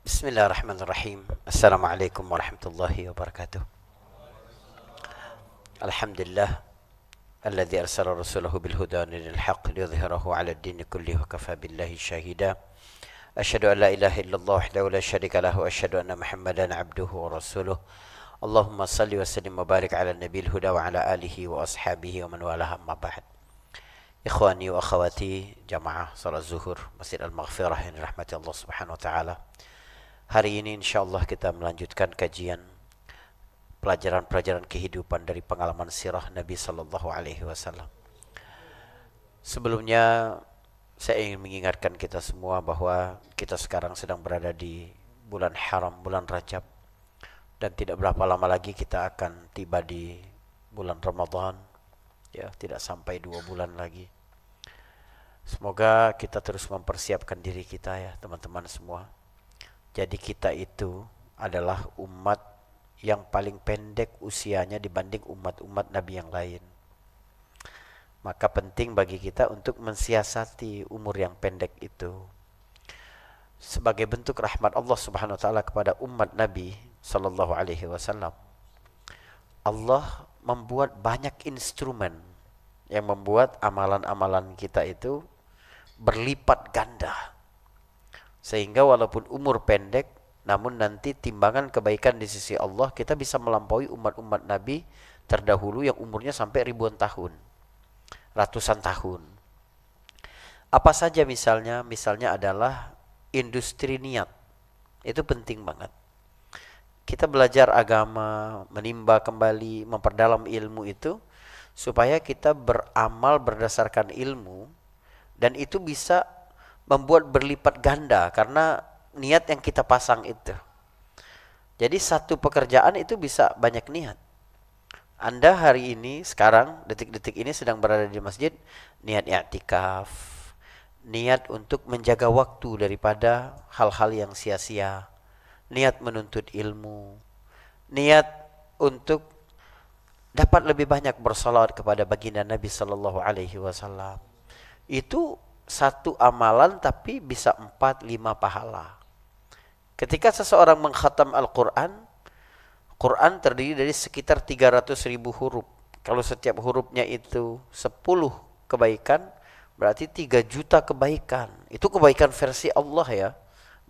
Bismillahirrahmanirrahim. Assalamualaikum warahmatullahi wabarakatuh. Alhamdulillah alladzi arsala rasulahu bil huda wa dinil haqq liyudhhirahu 'ala ad-din kullihi wa kafa billahi shahida. Asyhadu an la ilaha illallah wahdahu la syarika lahu wa asyhadu anna Muhammadan 'abduhu wa rasuluh. Allahumma salli wa sallim wa barik 'ala nabiyil huda wa 'ala alihi wa ashabihi wa man walaha amma ba'd. Ikhwani wa akhwati jamaah salat zuhur Masjid Al-Maghfirah yang dirahmati Allah Subhanahu wa taala. Hari ini insyaallah kita melanjutkan kajian pelajaran-pelajaran kehidupan dari pengalaman sirah Nabi sallallahu alaihi wasallam. Sebelumnya saya ingin mengingatkan kita semua bahwa kita sekarang sedang berada di bulan haram, bulan Rajab, dan tidak berapa lama lagi kita akan tiba di bulan Ramadan. Ya, tidak sampai 2 bulan lagi. Semoga kita terus mempersiapkan diri kita ya, teman-teman semua. Jadi kita itu adalah umat yang paling pendek usianya dibanding umat-umat Nabi yang lain. Maka penting bagi kita untuk mensiasati umur yang pendek itu. Sebagai bentuk rahmat Allah Subhanahu wa taala kepada umat Nabi sallallahu alaihi wasallam. Allah membuat banyak instrumen yang membuat amalan-amalan kita itu berlipat ganda. Sehingga walaupun umur pendek, namun nanti timbangan kebaikan di sisi Allah kita bisa melampaui umat-umat Nabi terdahulu yang umurnya sampai ribuan tahun, ratusan tahun. Apa saja misalnya? Misalnya adalah industri niat. Itu penting banget. Kita belajar agama, menimba kembali, memperdalam ilmu itu supaya kita beramal berdasarkan ilmu, dan itu bisa membuat berlipat ganda karena niat yang kita pasang itu. Jadi satu pekerjaan itu bisa banyak niat. Anda hari ini, sekarang, detik-detik ini sedang berada di masjid, niat i'tikaf, niat untuk menjaga waktu daripada hal-hal yang sia-sia, niat menuntut ilmu, niat untuk dapat lebih banyak bersalawat kepada baginda Nabi sallallahu alaihi wasallam. Itu satu amalan tapi bisa 4-5 pahala. Ketika seseorang mengkhatam Al-Quran, Quran terdiri dari sekitar 300.000 huruf. Kalau setiap hurufnya itu 10 kebaikan, berarti 3 juta kebaikan. Itu kebaikan versi Allah ya,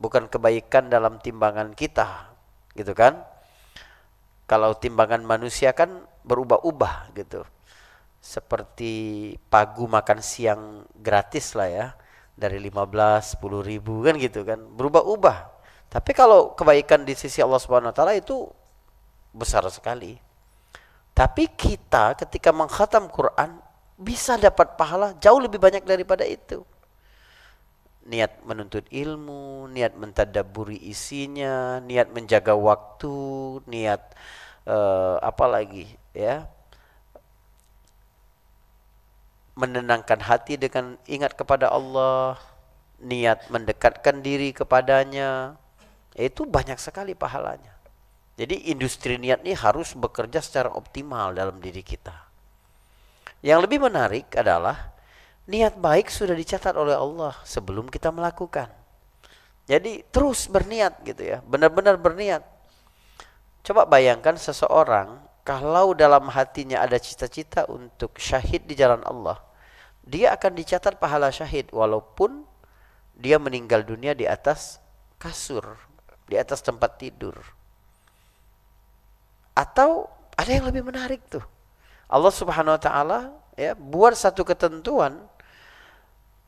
bukan kebaikan dalam timbangan kita, gitu kan? Kalau timbangan manusia kan berubah-ubah gitu. Seperti pagu makan siang gratis lah ya, dari 15, 10 ribu kan gitu kan, berubah-ubah. Tapi kalau kebaikan di sisi Allah Subhanahu wa taala itu besar sekali. Tapi kita ketika mengkhatam Quran bisa dapat pahala jauh lebih banyak daripada itu. Niat menuntut ilmu, niat mentadabburi isinya, niat menjaga waktu, niat apa lagi ya, menenangkan hati dengan ingat kepada Allah, niat mendekatkan diri kepadanya, itu banyak sekali pahalanya. Jadi industri niat ini harus bekerja secara optimal dalam diri kita. Yang lebih menarik adalah niat baik sudah dicatat oleh Allah sebelum kita melakukan. Jadi terus berniat gitu ya, benar-benar berniat. Coba bayangkan seseorang kalau dalam hatinya ada cita-cita untuk syahid di jalan Allah, dia akan dicatat pahala syahid walaupun dia meninggal dunia di atas kasur, di atas tempat tidur. Atau ada yang lebih menarik tuh. Allah Subhanahu wa taala ya buat satu ketentuan,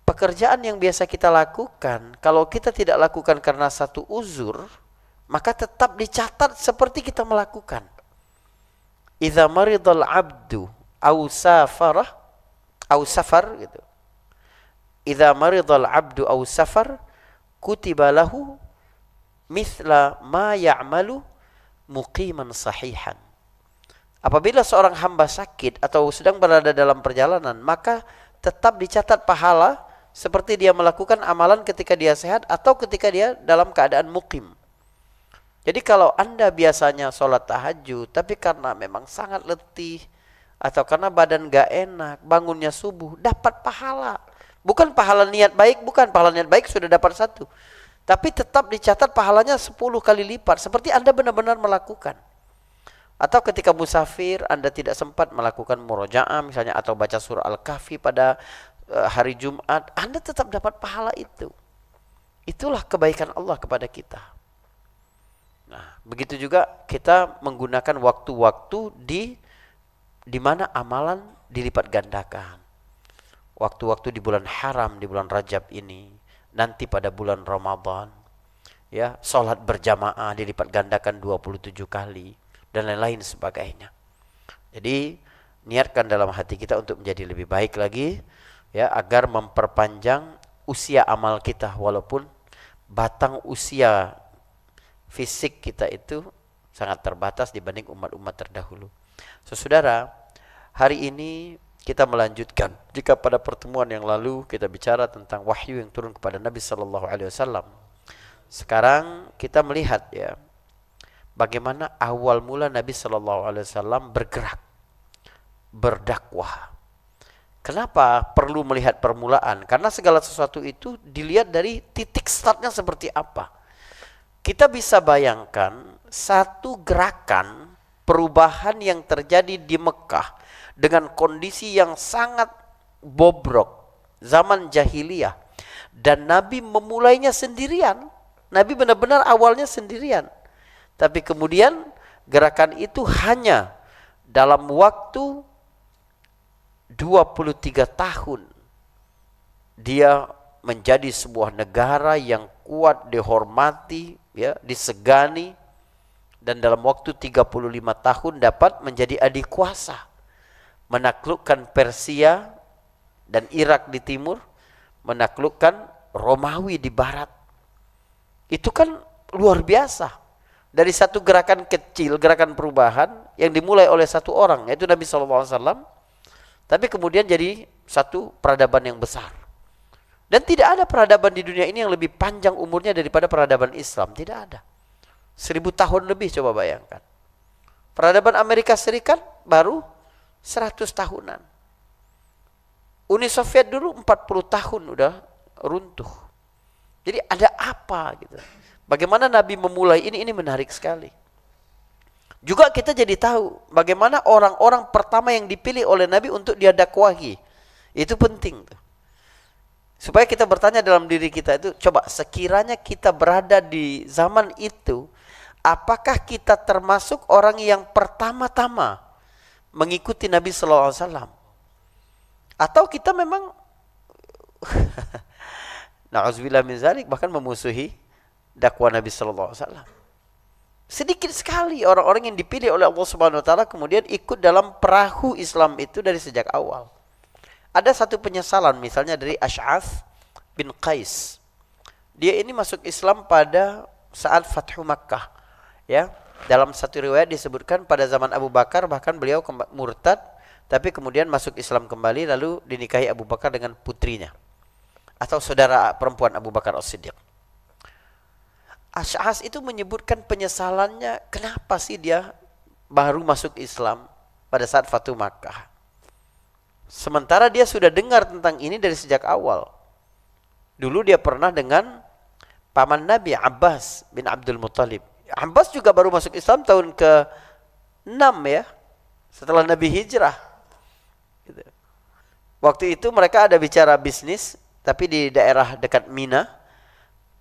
pekerjaan yang biasa kita lakukan, kalau kita tidak lakukan karena satu uzur, maka tetap dicatat seperti kita melakukan. Idza maridal abdu aw safar gitu. Idza maridal abdu aw safar kutiba lahu mithla ma ya'malu muqiman sahihan. Apabila seorang hamba sakit atau sedang berada dalam perjalanan, maka tetap dicatat pahala seperti dia melakukan amalan ketika dia sehat atau ketika dia dalam keadaan muqim. Jadi kalau Anda biasanya sholat tahajud, tapi karena memang sangat letih, atau karena badan gak enak, bangunnya subuh, dapat pahala. Bukan pahala niat baik, bukan pahala niat baik sudah dapat satu. Tapi tetap dicatat pahalanya 10 kali lipat. Seperti Anda benar-benar melakukan. Atau ketika musafir, Anda tidak sempat melakukan murojaah misalnya, atau baca surah Al-Kahfi pada hari Jumat, Anda tetap dapat pahala itu. Itulah kebaikan Allah kepada kita. Nah, begitu juga kita menggunakan waktu-waktu di mana amalan dilipat gandakan. Waktu-waktu di bulan haram, di bulan Rajab ini, nanti pada bulan Ramadan, ya, salat berjamaah dilipat gandakan 27 kali dan lain-lain sebagainya. Jadi niatkan dalam hati kita untuk menjadi lebih baik lagi, ya, agar memperpanjang usia amal kita, walaupun batang usia fisik kita itu sangat terbatas dibanding umat-umat terdahulu. Saudara, hari ini kita melanjutkan. Jika pada pertemuan yang lalu kita bicara tentang wahyu yang turun kepada Nabi sallallahu alaihi wasallam, sekarang kita melihat, ya, bagaimana awal mula Nabi sallallahu alaihi wasallam bergerak, berdakwah. Kenapa perlu melihat permulaan? Karena segala sesuatu itu dilihat dari titik startnya seperti apa. Kita bisa bayangkan satu gerakan perubahan yang terjadi di Mekah dengan kondisi yang sangat bobrok zaman jahiliyah, dan Nabi memulainya sendirian. Nabi benar-benar awalnya sendirian, tapi kemudian gerakan itu hanya dalam waktu 23 tahun dia menjadi sebuah negara yang kuat, dihormati, ya, disegani, dan dalam waktu 35 tahun dapat menjadi adik kuasa, menaklukkan Persia dan Irak di timur, menaklukkan Romawi di barat. Itu kan luar biasa. Dari satu gerakan kecil, gerakan perubahan yang dimulai oleh satu orang, yaitu Nabi SAW, tapi kemudian jadi satu peradaban yang besar. Dan tidak ada peradaban di dunia ini yang lebih panjang umurnya daripada peradaban Islam. Tidak ada. 1000 tahun lebih, coba bayangkan. Peradaban Amerika Serikat baru 100 tahunan. Uni Soviet dulu 40 tahun udah runtuh. Jadi ada apa gitu. Bagaimana Nabi memulai ini menarik sekali. Juga kita jadi tahu bagaimana orang-orang pertama yang dipilih oleh Nabi untuk dia dakwahi. Itu penting tuh. Supaya kita bertanya dalam diri kita itu, coba sekiranya kita berada di zaman itu, apakah kita termasuk orang yang pertama-tama mengikuti Nabi sallallahu alaihi wasallam? Atau kita memang na'udzubillah min zalik, bahkan memusuhi dakwah Nabi sallallahu alaihi wasallam. Sedikit sekali orang-orang yang dipilih oleh Allah Subhanahu wa taala kemudian ikut dalam perahu Islam itu dari sejak awal. Ada satu penyesalan misalnya dari Ash'ath bin Qais. Dia ini masuk Islam pada saat Fathu Makkah. Ya, dalam satu riwayat disebutkan pada zaman Abu Bakar bahkan beliau murtad, tapi kemudian masuk Islam kembali lalu dinikahi Abu Bakar dengan putrinya atau saudara perempuan Abu Bakar As-Siddiq. Ash'ath itu menyebutkan penyesalannya, kenapa sih dia baru masuk Islam pada saat Fathu Makkah. Sementara dia sudah dengar tentang ini dari sejak awal. Dulu dia pernah dengan paman Nabi Abbas bin Abdul Muttalib. Abbas juga baru masuk Islam tahun ke-6 ya, setelah Nabi hijrah. Gitu. Waktu itu mereka ada bicara bisnis, tapi di daerah dekat Mina.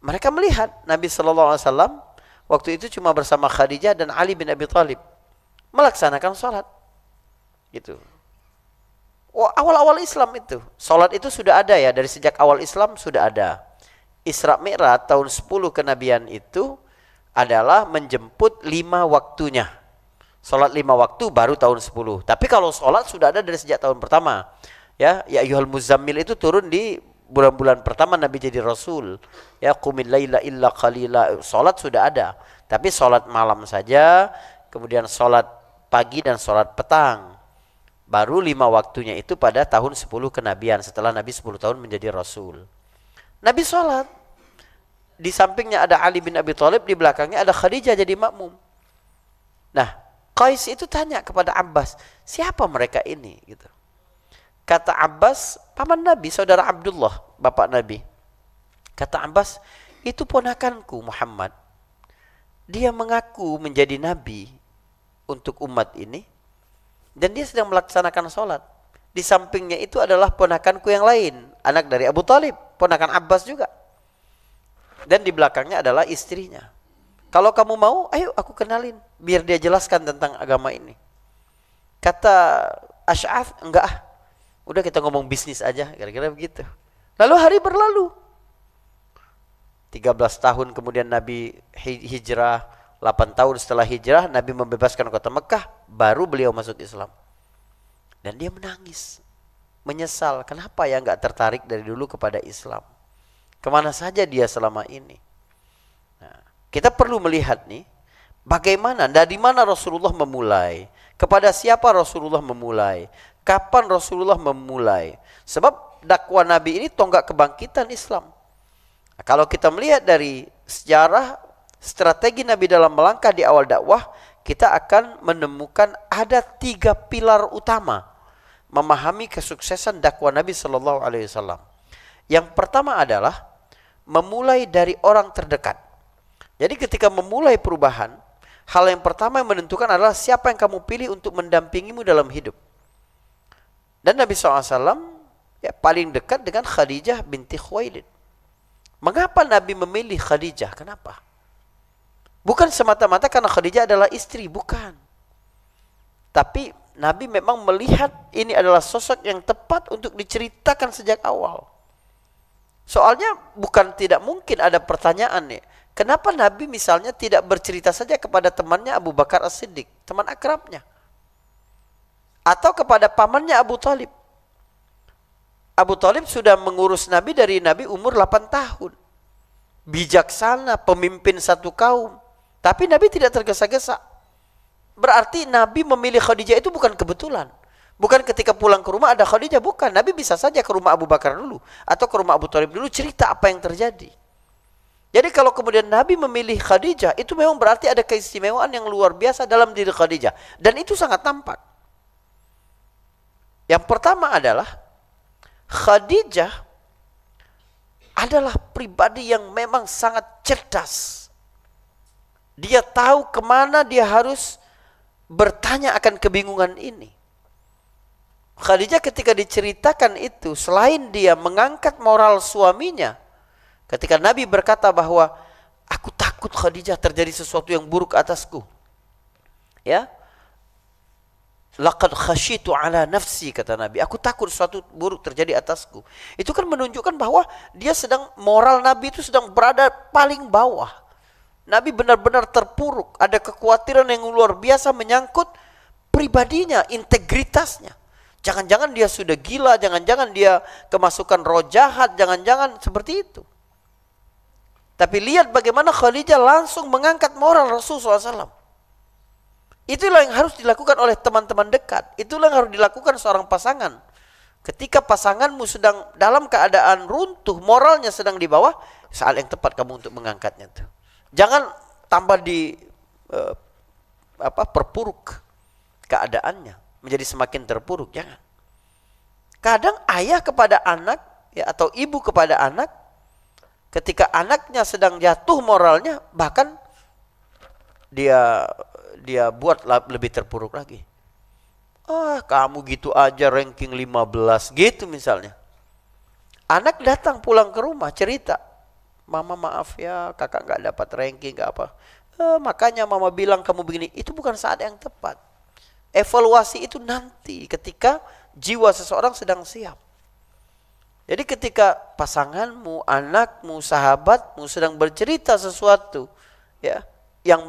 Mereka melihat Nabi SAW waktu itu cuma bersama Khadijah dan Ali bin Abi Thalib melaksanakan sholat. Gitu. Oh, awal-awal Islam itu, sholat itu sudah ada ya, dari sejak awal Islam sudah ada. Isra Mi'raj tahun 10 kenabian itu adalah menjemput 5 waktunya. Sholat 5 waktu baru tahun 10. Tapi kalau sholat sudah ada dari sejak tahun pertama. Ya ayyuhal muzammil itu turun di bulan-bulan pertama Nabi jadi Rasul. Ya qumil laila illa qalila. Sholat sudah ada. Tapi sholat malam saja, kemudian sholat pagi dan sholat petang. Baru 5 waktunya itu pada tahun 10 kenabian, setelah Nabi 10 tahun menjadi Rasul. Nabi sholat. Di sampingnya ada Ali bin Abi Thalib, di belakangnya ada Khadijah jadi makmum. Nah, Qais itu tanya kepada Abbas, siapa mereka ini? Gitu. Kata Abbas, paman Nabi, saudara Abdullah, bapak Nabi. Kata Abbas, itu ponakanku Muhammad. Dia mengaku menjadi nabi untuk umat ini. Dan dia sedang melaksanakan sholat. Di sampingnya itu adalah ponakanku yang lain. Anak dari Abu Talib. Ponakan Abbas juga. Dan di belakangnya adalah istrinya. Kalau kamu mau, ayo aku kenalin. Biar dia jelaskan tentang agama ini. Kata Ash'ath, enggak ah. Udah kita ngomong bisnis aja. Kira-kira begitu. Lalu hari berlalu. 13 tahun kemudian Nabi hijrah. 8 tahun setelah hijrah, Nabi membebaskan kota Mekah. Baru beliau masuk Islam. Dan dia menangis. Menyesal. Kenapa ya enggak tertarik dari dulu kepada Islam? Kemana saja dia selama ini? Nah, kita perlu melihat nih. Bagaimana, dari mana Rasulullah memulai? Kepada siapa Rasulullah memulai? Kapan Rasulullah memulai? Sebab dakwah Nabi ini tonggak kebangkitan Islam. Nah, kalau kita melihat dari sejarah, strategi Nabi dalam melangkah di awal dakwah, kita akan menemukan ada 3 pilar utama memahami kesuksesan dakwah Nabi Shallallahu Alaihi Wasallam. Yang pertama adalah memulai dari orang terdekat. Jadi ketika memulai perubahan, hal yang pertama yang menentukan adalah siapa yang kamu pilih untuk mendampingimu dalam hidup. Dan Nabi SAW ya, paling dekat dengan Khadijah binti Khuwailid. Mengapa Nabi memilih Khadijah? Kenapa? Bukan semata-mata karena Khadijah adalah istri, bukan. Tapi Nabi memang melihat ini adalah sosok yang tepat untuk diceritakan sejak awal. Soalnya bukan tidak mungkin ada pertanyaan nih. Kenapa Nabi misalnya tidak bercerita saja kepada temannya Abu Bakar As-Siddiq, teman akrabnya? Atau kepada pamannya Abu Talib. Abu Talib sudah mengurus Nabi dari Nabi umur 8 tahun. Bijaksana, pemimpin satu kaum. Tapi Nabi tidak tergesa-gesa. Berarti Nabi memilih Khadijah itu bukan kebetulan. Bukan ketika pulang ke rumah ada Khadijah, bukan. Nabi bisa saja ke rumah Abu Bakar dulu. Atau ke rumah Abu Talib dulu, cerita apa yang terjadi. Jadi kalau kemudian Nabi memilih Khadijah, itu memang berarti ada keistimewaan yang luar biasa dalam diri Khadijah. Dan itu sangat tampak. Yang pertama adalah, Khadijah adalah pribadi yang memang sangat cerdas. Dia tahu kemana dia harus bertanya akan kebingungan ini. Khadijah ketika diceritakan itu, selain dia mengangkat moral suaminya, ketika Nabi berkata bahwa aku takut Khadijah terjadi sesuatu yang buruk atasku. Ya. Laqad khasyitu ala nafsi, kata Nabi. Aku takut sesuatu buruk terjadi atasku. Itu kan menunjukkan bahwa dia sedang, moral Nabi itu sedang berada paling bawah. Nabi benar-benar terpuruk. Ada kekhawatiran yang luar biasa menyangkut pribadinya, integritasnya. Jangan-jangan dia sudah gila, jangan-jangan dia kemasukan roh jahat, jangan-jangan seperti itu. Tapi lihat bagaimana Khadijah langsung mengangkat moral Rasulullah SAW. Itulah yang harus dilakukan oleh teman-teman dekat. Itulah yang harus dilakukan seorang pasangan. Ketika pasanganmu sedang dalam keadaan runtuh, moralnya sedang di bawah, saat yang tepat kamu untuk mengangkatnya tuh. Jangan tambah di perpuruk keadaannya, menjadi semakin terpuruk, jangan. Kadang ayah kepada anak ya, atau ibu kepada anak, ketika anaknya sedang jatuh moralnya, bahkan dia buat lebih terpuruk lagi. Ah, kamu gitu aja ranking 15 gitu misalnya. Anak datang pulang ke rumah cerita, mama maaf ya kakak gak dapat ranking gak apa. Makanya mama bilang kamu begini. Itu bukan saat yang tepat. Evaluasi itu nanti ketika jiwa seseorang sedang siap. Jadi ketika pasanganmu, anakmu, sahabatmu sedang bercerita sesuatu ya, yang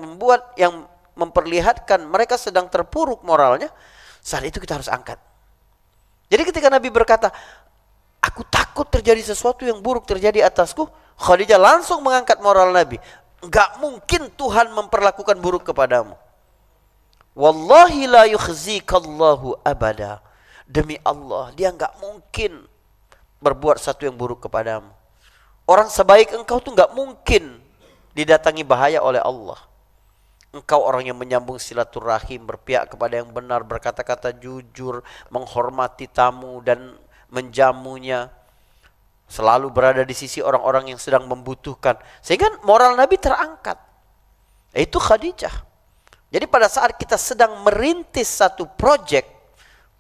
memperlihatkan mereka sedang terpuruk moralnya, saat itu kita harus angkat. Jadi ketika Nabi berkata, aku takut terjadi sesuatu yang buruk terjadi atasku, Khadijah langsung mengangkat moral Nabi. Enggak mungkin Tuhan memperlakukan buruk kepadamu. Wallahi la yukhzikallahu abada. Demi Allah, dia enggak mungkin berbuat sesuatu yang buruk kepadamu. Orang sebaik engkau tuh enggak mungkin didatangi bahaya oleh Allah. Engkau orang yang menyambung silaturahim, berpihak kepada yang benar, berkata-kata jujur, menghormati tamu dan menjamunya. selalu berada di sisi orang-orang yang sedang membutuhkan, sehingga moral Nabi terangkat. Itu Khadijah. Jadi pada saat kita sedang merintis satu proyek,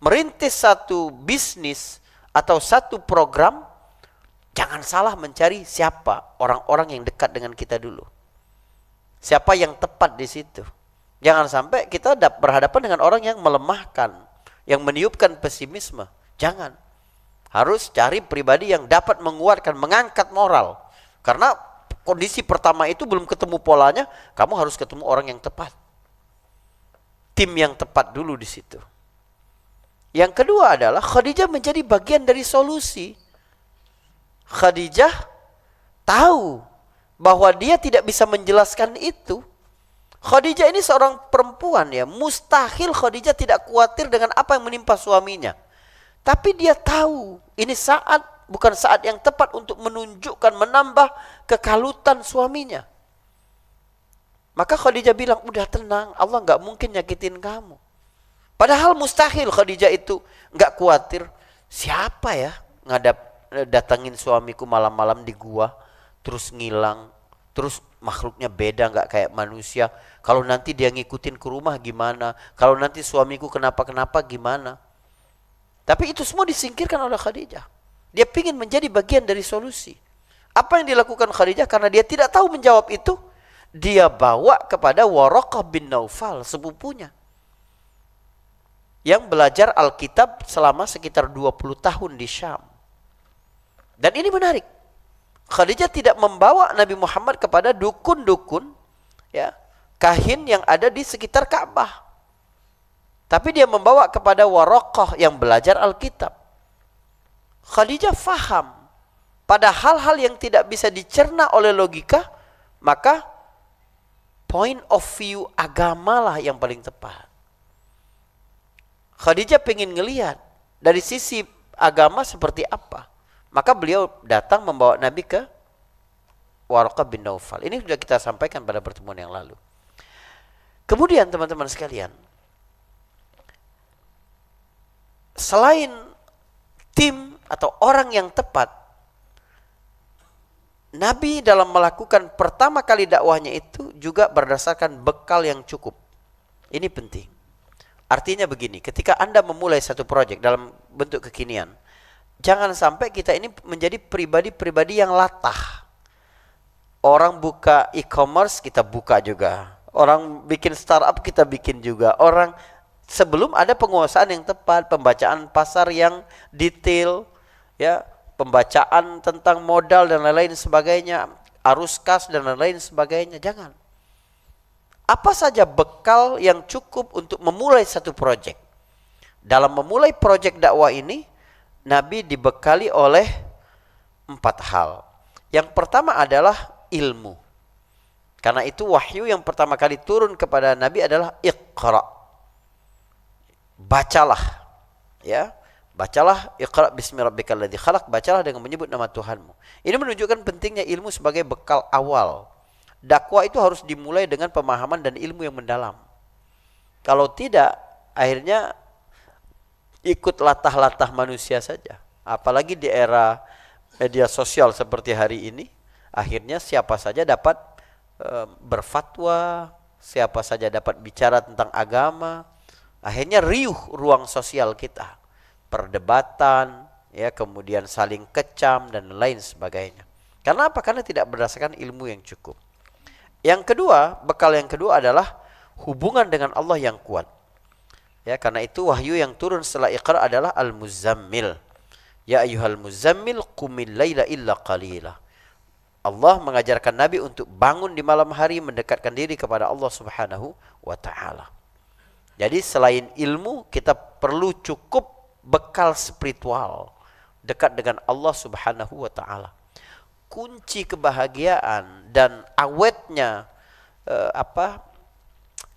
merintis satu bisnis atau satu program, jangan salah mencari siapa orang-orang yang dekat dengan kita dulu. Siapa yang tepat di situ. Jangan sampai kita berhadapan dengan orang yang melemahkan, yang meniupkan pesimisme. Jangan. Harus cari pribadi yang dapat menguatkan, mengangkat moral. Karena kondisi pertama itu belum ketemu polanya, kamu harus ketemu orang yang tepat. Tim yang tepat dulu di situ. Yang kedua adalah Khadijah menjadi bagian dari solusi. Khadijah tahu bahwa dia tidak bisa menjelaskan itu. Khadijah ini seorang perempuan ya, mustahil Khadijah tidak khawatir dengan apa yang menimpa suaminya. Tapi dia tahu ini bukan saat yang tepat untuk menunjukkan, menambah kekalutan suaminya. Maka Khadijah bilang, udah tenang, Allah nggak mungkin nyakitin kamu. Padahal mustahil Khadijah itu nggak khawatir. Siapa ya datangin suamiku malam-malam di gua, terus ngilang, terus makhluknya beda, nggak kayak manusia. Kalau nanti dia ngikutin ke rumah gimana? Kalau nanti suamiku kenapa-kenapa gimana? Tapi itu semua disingkirkan oleh Khadijah. Dia ingin menjadi bagian dari solusi. Apa yang dilakukan Khadijah? Karena dia tidak tahu menjawab itu, dia bawa kepada Waraqah bin Naufal, sepupunya, yang belajar Alkitab selama sekitar 20 tahun di Syam. Dan ini menarik. Khadijah tidak membawa Nabi Muhammad kepada dukun-dukun, ya, kahin yang ada di sekitar Ka'bah. Tapi dia membawa kepada Waraqah yang belajar Alkitab. Khadijah faham pada hal-hal yang tidak bisa dicerna oleh logika, maka point of view agamalah yang paling tepat. Khadijah pengen ngelihat dari sisi agama seperti apa. Maka beliau datang membawa Nabi ke Waraqah bin Naufal. Ini sudah kita sampaikan pada pertemuan yang lalu. Kemudian teman-teman sekalian, selain tim atau orang yang tepat, Nabi dalam melakukan pertama kali dakwahnya itu juga berdasarkan bekal yang cukup. Ini penting. Artinya begini, ketika Anda memulai satu proyek dalam bentuk kekinian, jangan sampai kita ini menjadi pribadi-pribadi yang latah. Orang buka e-commerce, kita buka juga. Orang bikin startup, kita bikin juga. Orang sebelum ada penguasaan yang tepat, pembacaan pasar yang detail, ya, pembacaan tentang modal dan lain-lain sebagainya, arus kas dan lain-lain sebagainya, jangan. Apa saja bekal yang cukup untuk memulai satu proyek? Dalam memulai proyek dakwah ini, Nabi dibekali oleh 4 hal. Yang pertama adalah ilmu. Karena itu wahyu yang pertama kali turun kepada Nabi adalah Iqra. Bacalah, ya. Bacalah, Iqra bismi rabbikal ladzi khalaq, bacalah dengan menyebut nama Tuhanmu. Ini menunjukkan pentingnya ilmu sebagai bekal awal. Dakwah itu harus dimulai dengan pemahaman dan ilmu yang mendalam. Kalau tidak, akhirnya ikut latah-latah manusia saja. Apalagi di era media sosial seperti hari ini, akhirnya siapa saja dapat berfatwa, siapa saja dapat bicara tentang agama. Akhirnya riuh ruang sosial kita, perdebatan, ya, kemudian saling kecam dan lain sebagainya. Karena apa? Karena tidak berdasarkan ilmu yang cukup. Yang kedua, bekal yang kedua adalah hubungan dengan Allah yang kuat. Ya, karena itu wahyu yang turun setelah Iqra adalah Al-Muzammil. Ya ayyuhal muzammil qumil laila illa qalila. Allah mengajarkan Nabi untuk bangun di malam hari, mendekatkan diri kepada Allah Subhanahu wa taala. Jadi selain ilmu, kita perlu cukup bekal spiritual, dekat dengan Allah Subhanahu wa taala. Kunci kebahagiaan dan awetnya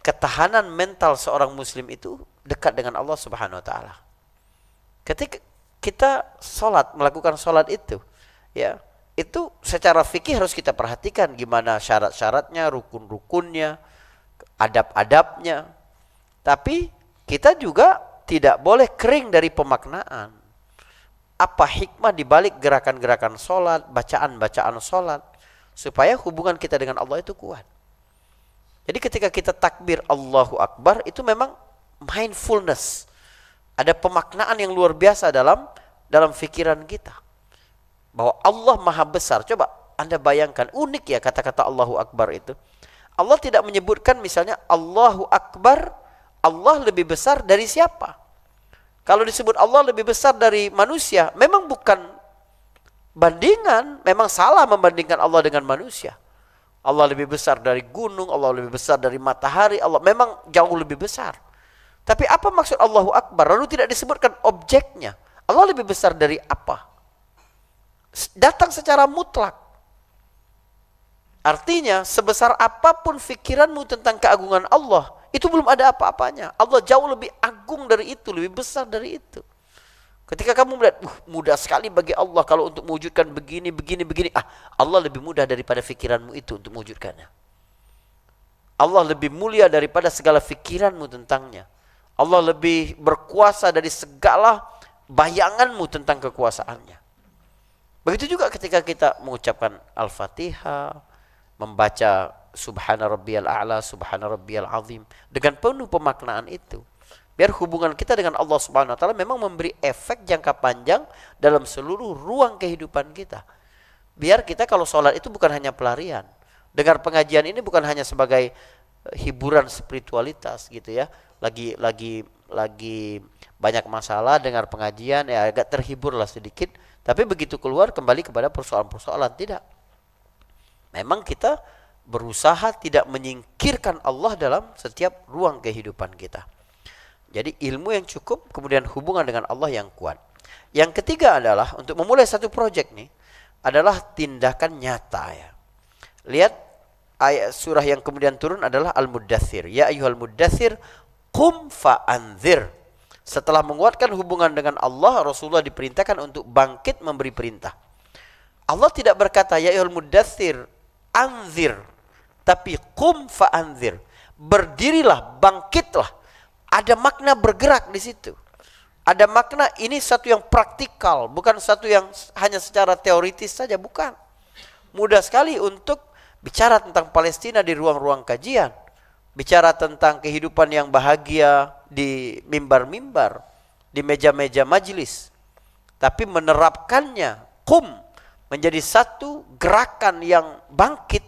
ketahanan mental seorang muslim itu dekat dengan Allah Subhanahu wa taala. Ketika kita melakukan sholat itu, ya, itu secara fikih harus kita perhatikan gimana syarat-syaratnya, rukun-rukunnya, adab-adabnya. Tapi kita juga tidak boleh kering dari pemaknaan. apa hikmah di balik gerakan-gerakan sholat, bacaan-bacaan sholat, supaya hubungan kita dengan Allah itu kuat. Jadi ketika kita takbir Allahu Akbar, itu memang mindfulness. Ada pemaknaan yang luar biasa dalam pikiran kita. Bahwa Allah maha besar. Coba Anda bayangkan, unik ya kata-kata Allahu Akbar itu. Allah tidak menyebutkan misalnya Allahu Akbar, Allah lebih besar dari siapa? Kalau disebut Allah lebih besar dari manusia, memang bukan bandingan, memang salah membandingkan Allah dengan manusia. Allah lebih besar dari gunung, Allah lebih besar dari matahari, Allah memang jauh lebih besar. Tapi apa maksud Allahu Akbar? Lalu tidak disebutkan objeknya. Allah lebih besar dari apa? Datang secara mutlak. Artinya, sebesar apapun pikiranmu tentang keagungan Allah, itu belum ada apa-apanya. Allah jauh lebih agung dari itu, lebih besar dari itu. Ketika kamu melihat, mudah sekali bagi Allah kalau untuk mewujudkan begini, begini, begini. Allah lebih mudah daripada pikiranmu itu untuk mewujudkannya. Allah lebih mulia daripada segala pikiranmu tentangnya. Allah lebih berkuasa dari segala bayanganmu tentang kekuasaannya. Begitu juga ketika kita mengucapkan Al-Fatihah, membaca Subhana Rabbiyal A'la, Subhana Rabbiyal Azim, dengan penuh pemaknaan itu. Biar hubungan kita dengan Allah Subhanahu wa taala memang memberi efek jangka panjang dalam seluruh ruang kehidupan kita. Biar kita kalau sholat itu bukan hanya pelarian. Dengar pengajian ini bukan hanya sebagai hiburan spiritualitas gitu ya. Lagi banyak masalah dengar pengajian ya agak terhibur lah sedikit, tapi begitu keluar kembali kepada persoalan-persoalan. Tidak. Memang kita berusaha tidak menyingkirkan Allah dalam setiap ruang kehidupan kita. Jadi ilmu yang cukup, kemudian hubungan dengan Allah yang kuat. Yang ketiga adalah untuk memulai satu proyek nih adalah tindakan nyata ya. Lihat ayat surah yang kemudian turun adalah Al-Muddathir. Ya ayyuhal muddathir qum fa'anzir. Setelah menguatkan hubungan dengan Allah, Rasulullah diperintahkan untuk bangkit memberi perintah. Allah tidak berkata ya ayyuhal muddathir anzir, tapi qum fa'anzir. Berdirilah, bangkitlah. Ada makna bergerak di situ. Ada makna ini satu yang praktikal, bukan satu yang hanya secara teoritis saja, bukan. Mudah sekali untuk bicara tentang Palestina di ruang-ruang kajian. Bicara tentang kehidupan yang bahagia di mimbar-mimbar, di meja-meja majelis. Tapi menerapkannya, qum, menjadi satu gerakan yang bangkit,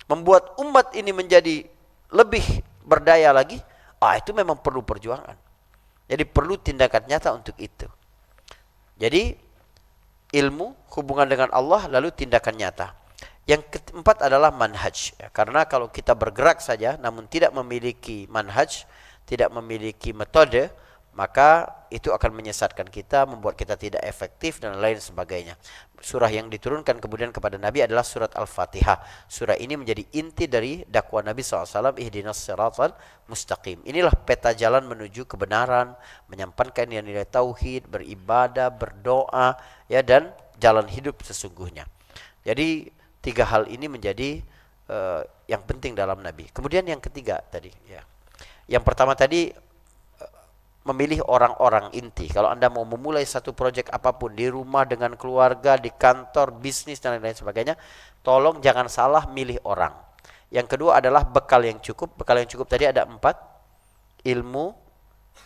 membuat umat ini menjadi lebih berdaya lagi, itu memang perlu perjuangan. Jadi perlu tindakan nyata untuk itu. Jadi ilmu, hubungan dengan Allah, lalu tindakan nyata. Yang keempat adalah manhaj. Karena kalau kita bergerak saja namun tidak memiliki manhaj, tidak memiliki metode, maka itu akan menyesatkan kita, membuat kita tidak efektif dan lain sebagainya. Surah yang diturunkan kemudian kepada Nabi adalah surat Al-Fatihah. Surah ini menjadi inti dari dakwah Nabi SAW, ihdinas siratal mustaqim. Inilah peta jalan menuju kebenaran, menyampaikan nilai tauhid, beribadah, berdoa, ya, dan jalan hidup sesungguhnya. Jadi tiga hal ini menjadi yang penting dalam Nabi. Kemudian yang ketiga tadi, ya. Yang pertama tadi memilih orang-orang inti. Kalau Anda mau memulai satu proyek apapun di rumah, dengan keluarga, di kantor, bisnis dan lain-lain sebagainya, tolong jangan salah milih orang. Yang kedua adalah bekal yang cukup. Bekal yang cukup tadi ada 4. Ilmu,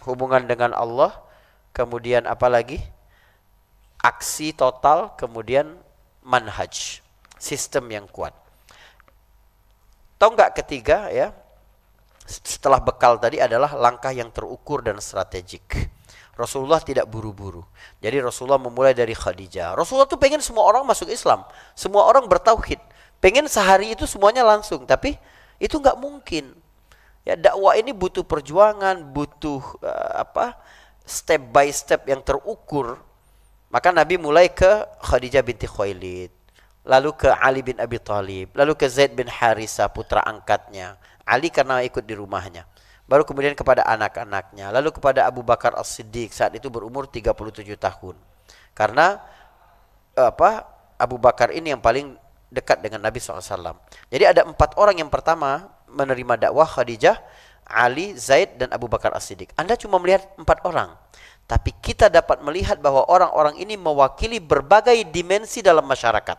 hubungan dengan Allah, kemudian apa lagi? Aksi total, kemudian manhaj, sistem yang kuat. Tahu nggak ketiga ya? Setelah bekal tadi adalah langkah yang terukur dan strategik. Rasulullah tidak buru-buru. Jadi Rasulullah memulai dari Khadijah. Rasulullah tuh pengen semua orang masuk Islam, semua orang bertauhid. Pengen sehari itu semuanya langsung, tapi itu nggak mungkin. Ya, dakwah ini butuh perjuangan, butuh step by step yang terukur. Maka Nabi mulai ke Khadijah binti Khuwailid, lalu ke Ali bin Abi Thalib, lalu ke Zaid bin Harisah putra angkatnya. Ali karena ikut di rumahnya. Baru kemudian kepada anak-anaknya. Lalu kepada Abu Bakar As-Siddiq saat itu berumur 37 tahun. Karena Abu Bakar ini yang paling dekat dengan Nabi SAW. Jadi ada 4 orang yang pertama menerima dakwah: Khadijah, Ali, Zaid, dan Abu Bakar As-Siddiq. Anda cuma melihat 4 orang. Tapi kita dapat melihat bahwa orang-orang ini mewakili berbagai dimensi dalam masyarakat.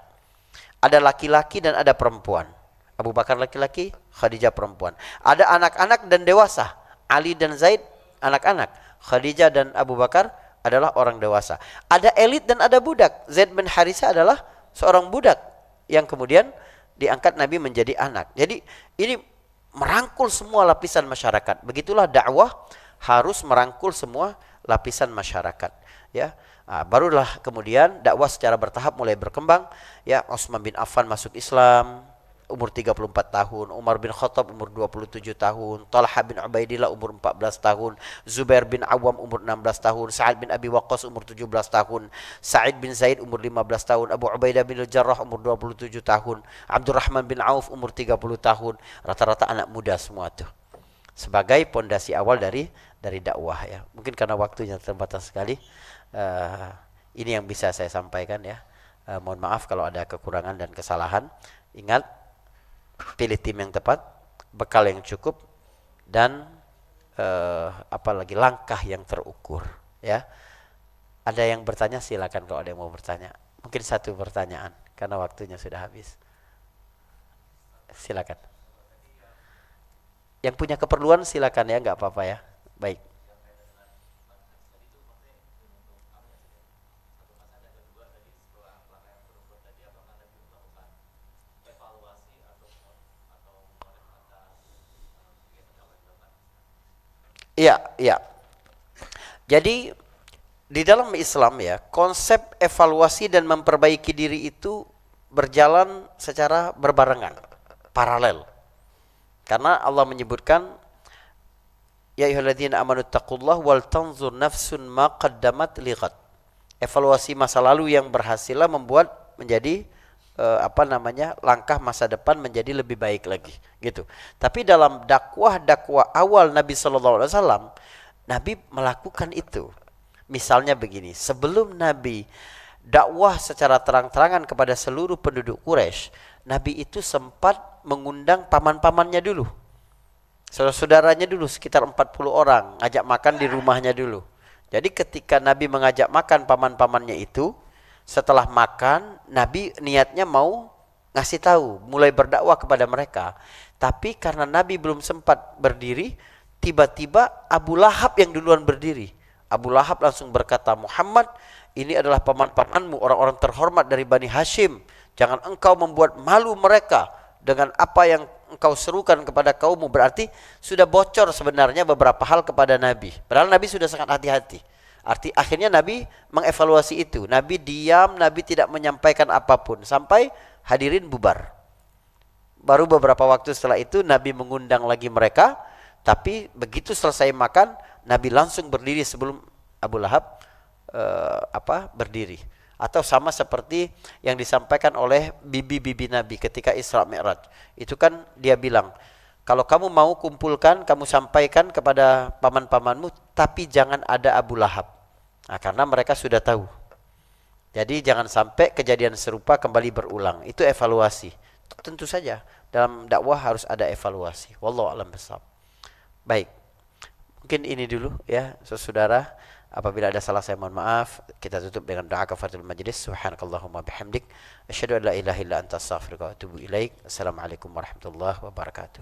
Ada laki-laki dan ada perempuan. Abu Bakar laki-laki, Khadijah perempuan. Ada anak-anak dan dewasa. Ali dan Zaid anak-anak. Khadijah dan Abu Bakar adalah orang dewasa. Ada elit dan ada budak. Zaid bin Haritha adalah seorang budak yang kemudian diangkat Nabi menjadi anak. Jadi ini merangkul semua lapisan masyarakat. Begitulah dakwah harus merangkul semua lapisan masyarakat, ya. Barulah kemudian dakwah secara bertahap mulai berkembang, ya. Utsman bin Affan masuk Islam umur 34 tahun, Umar bin Khattab umur 27 tahun, Talha bin Ubaidillah umur 14 tahun, Zubair bin Awam umur 16 tahun, Sa'ad bin Abi Waqqas umur 17 tahun, Sa'id bin Zaid umur 15 tahun, Abu Ubaidah bin Al-Jarrah umur 27 tahun, Abdurrahman bin Auf umur 30 tahun. Rata-rata anak muda semua tuh. Sebagai pondasi awal dari dakwah, ya. Mungkin karena waktunya terbatas sekali, ini yang bisa saya sampaikan, ya. Mohon maaf kalau ada kekurangan dan kesalahan. Ingat, pilih tim yang tepat, bekal yang cukup, dan apalagi langkah yang terukur, ya. Ada yang bertanya, silakan kalau ada yang mau bertanya. Mungkin satu pertanyaan karena waktunya sudah habis. Silakan. Yang punya keperluan silakan, ya, nggak apa-apa, ya. Baik. Iya, iya. Jadi di dalam Islam, ya, konsep evaluasi dan memperbaiki diri itu berjalan secara berbarengan, paralel. Karena Allah menyebutkan, ya ayyuhalladzina amanu taqullah wal tanzur nafsun ma qaddamat lighad. Evaluasi masa lalu yang berhasillah membuat menjadi langkah masa depan menjadi lebih baik lagi, gitu. Tapi dalam dakwah awal Nabi sallallahu alaihi wasallam, Nabi melakukan itu. Misalnya begini, sebelum Nabi dakwah secara terang-terangan kepada seluruh penduduk Quraisy, Nabi itu sempat mengundang paman-pamannya dulu, saudara-saudaranya dulu, sekitar 40 orang, ngajak makan di rumahnya dulu. Jadi ketika Nabi mengajak makan paman-pamannya itu, setelah makan, Nabi niatnya mau ngasih tahu, mulai berdakwah kepada mereka. Tapi karena Nabi belum sempat berdiri, tiba-tiba Abu Lahab yang duluan berdiri. Abu Lahab langsung berkata, Muhammad, ini adalah paman-pamanmu, orang-orang terhormat dari Bani Hashim. Jangan engkau membuat malu mereka dengan apa yang engkau serukan kepada kaummu. Berarti sudah bocor sebenarnya beberapa hal kepada Nabi. Padahal Nabi sudah sangat hati-hati. Akhirnya Nabi mengevaluasi itu. Nabi diam, Nabi tidak menyampaikan apapun sampai hadirin bubar. Baru beberapa waktu setelah itu Nabi mengundang lagi mereka, tapi begitu selesai makan, Nabi langsung berdiri sebelum Abu Lahab berdiri. Atau sama seperti yang disampaikan oleh bibi-bibi Nabi ketika Isra Mi'raj. Itu kan dia bilang, kalau kamu mau kumpulkan, kamu sampaikan kepada paman-pamanmu, tapi jangan ada Abu Lahab. Nah, karena mereka sudah tahu. Jadi jangan sampai kejadian serupa kembali berulang. Itu evaluasi. Tentu saja dalam dakwah harus ada evaluasi. Wallahu a'lam bishawab. Baik. Mungkin ini dulu, ya, saudara. Apabila ada salah saya mohon maaf. Kita tutup dengan doa kafaratul majlis. Subhanakallahumma bihamdik, asyhadu an la ilaha illa anta astaghfiruka wa atubu ilaik. Assalamualaikum warahmatullahi wabarakatuh.